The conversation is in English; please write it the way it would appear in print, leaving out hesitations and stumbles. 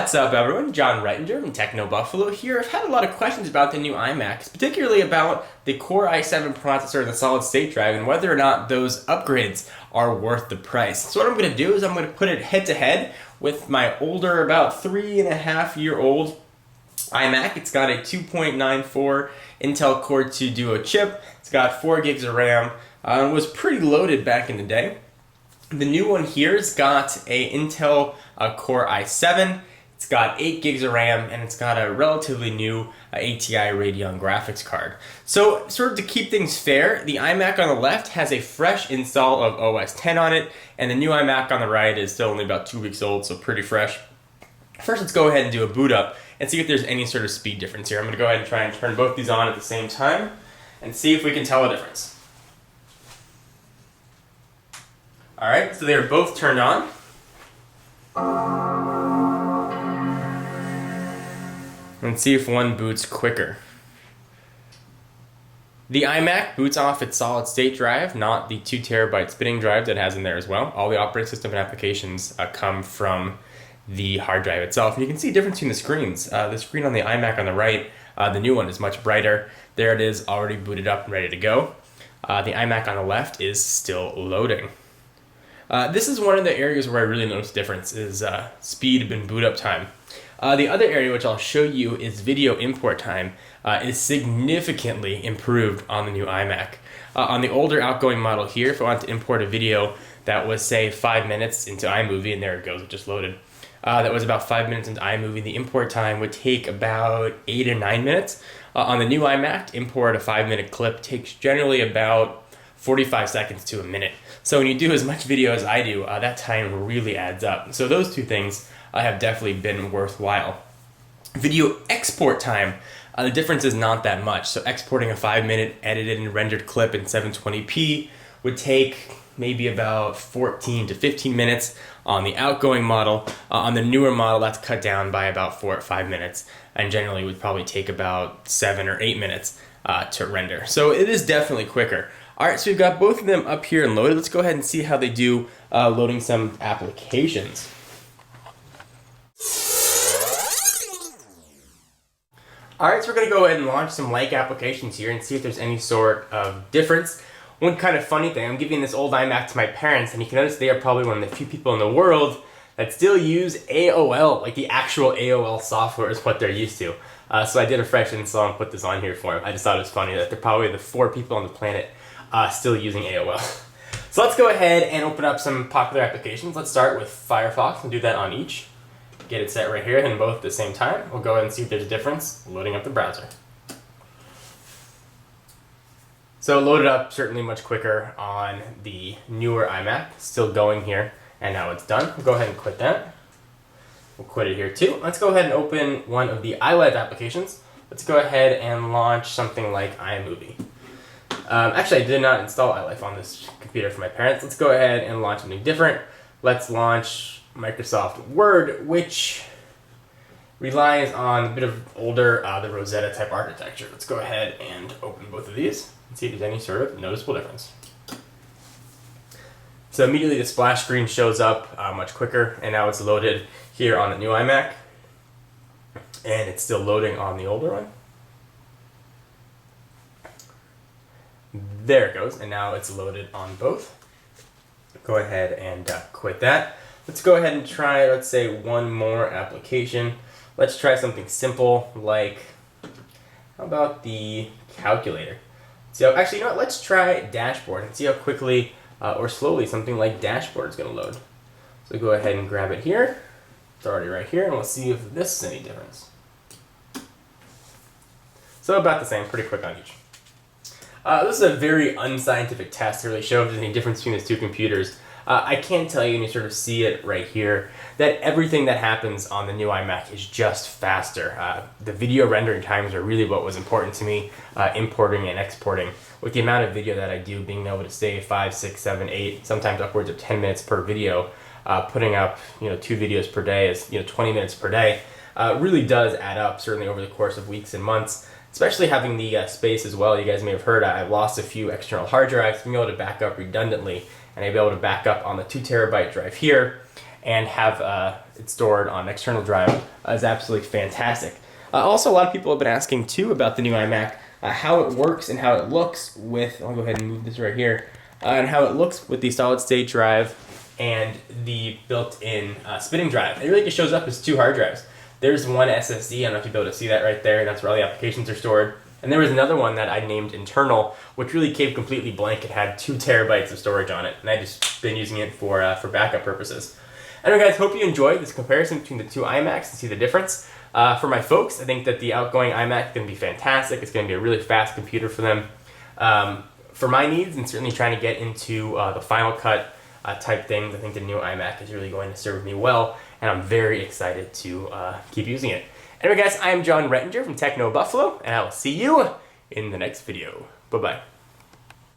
What's up, everyone? John Reitinger from TechnoBuffalo here. I've had a lot of questions about the new iMacs, particularly about the Core i7 processor and the solid-state drive and whether or not those upgrades are worth the price. So what I'm going to do is I'm going to put it head-to-head with my older, about 3.5-year-old iMac. It's got a 2.94 Intel Core 2 Duo chip. It's got 4 gigs of RAM. It was pretty loaded back in the day. The new one here's got a Intel Core i7. It's got 8 gigs of RAM, and it's got a relatively new ATI Radeon graphics card. So, sort of to keep things fair, the iMac on the left has a fresh install of OS X on it, and the new iMac on the right is still only about 2 weeks old, so pretty fresh. First, let's go ahead and do a boot up and see if there's any sort of speed difference here. I'm going to go ahead and try and turn both these on at the same time and see if we can tell a difference. Alright, so they are both turned on. And see if one boots quicker. The iMac boots off its solid state drive, not the 2 terabyte spinning drive that it has in there as well. All the operating system and applications come from the hard drive itself. And you can see a difference between the screens. The screen on the iMac on the right, the new one, is much brighter. There it is, already booted up and ready to go. The iMac on the left is still loading. This is one of the areas where I really notice a difference is speed and boot up time. The other area which I'll show you is video import time is significantly improved on the new iMac. On the older outgoing model here, if I want to import a video that was, say, 5 minutes into Imovie, and there it goes, it just loaded. That was about 5 minutes into Imovie. The import time would take about 8 or 9 minutes. On the new iMac, to import a 5-minute clip takes generally about 45 seconds to a minute. So when you do as much video as I do, that time really adds up. So those two things have definitely been worthwhile. Video export time, the difference is not that much. So exporting a 5-minute edited and rendered clip in 720p would take maybe about 14 to 15 minutes on the outgoing model. On the newer model, that's cut down by about 4 or 5 minutes, and generally would probably take about 7 or 8 minutes to render. So it is definitely quicker. Alright, so we've got both of them up here and loaded. Let's go ahead and see how they do loading some applications. Alright, so we're going to go ahead and launch some like applications here and see if there's any sort of difference. One kind of funny thing, I'm giving this old iMac to my parents, and you can notice they are probably one of the few people in the world that still use AOL, like the actual AOL software is what they're used to. So I did a fresh install and put this on here for them. I just thought it was funny that they're probably the 4 people on the planet still using AOL. So let's go ahead and open up some popular applications. Let's start with Firefox and do that on each. Get it set right here and both at the same time. We'll go ahead and see if there's a difference loading up the browser. So loaded up certainly much quicker on the newer iMac. Still going here, and now it's done. We'll go ahead and quit that. We'll quit it here too. Let's go ahead and open one of the iLife applications. Let's go ahead and launch something like iMovie. Actually, I did not install iLife on this computer for my parents. Let's go ahead and launch something different. Let's launch Microsoft Word, which relies on a bit of older, the Rosetta type architecture. Let's go ahead and open both of these and see if there's any sort of noticeable difference. So immediately the splash screen shows up much quicker, and now it's loaded here on the new iMac, and it's still loading on the older one. There it goes, and now it's loaded on both. Go ahead and quit that. Let's go ahead and try, let's say, one more application. Let's try something simple like, how about the calculator? So actually, you know what, let's try Dashboard and see how quickly or slowly something like Dashboard is going to load. So go ahead and grab it here. It's already right here, and we'll see if this is any difference. So about the same, pretty quick on each. This is a very unscientific test to really show if there's any difference between these two computers. I can tell you, and you sort of see it right here, that everything that happens on the new iMac is just faster. The video rendering times are really what was important to me, importing and exporting. With the amount of video that I do, being able to save 5, 6, 7, 8, sometimes upwards of 10 minutes per video, putting up 2 videos per day is 20 minutes per day, really does add up, certainly over the course of weeks and months. Especially having the space as well. You guys may have heard I've lost a few external hard drives, being able to back up redundantly, and I'll be able to back up on the 2 terabyte drive here, and have it stored on external drive is absolutely fantastic. Also, a lot of people have been asking too about the new iMac, how it works and how it looks with, I'll go ahead and move this right here, and how it looks with the solid state drive and the built-in spinning drive. It really just shows up as two hard drives. There's one SSD, I don't know if you'll be able to see that right there, and that's where all the applications are stored. And there was another one that I named internal, which really came completely blank. It had 2 terabytes of storage on it, and I just been using it for backup purposes. Anyway, guys, hope you enjoyed this comparison between the two iMacs and see the difference. For my folks, I think that the outgoing iMac is going to be fantastic. It's going to be a really fast computer for them. For my needs, and certainly trying to get into the Final Cut type things, I think the new iMac is really going to serve me well, and I'm very excited to keep using it. Anyway, guys, I am John Rettinger from TechnoBuffalo, and I will see you in the next video. Bye-bye.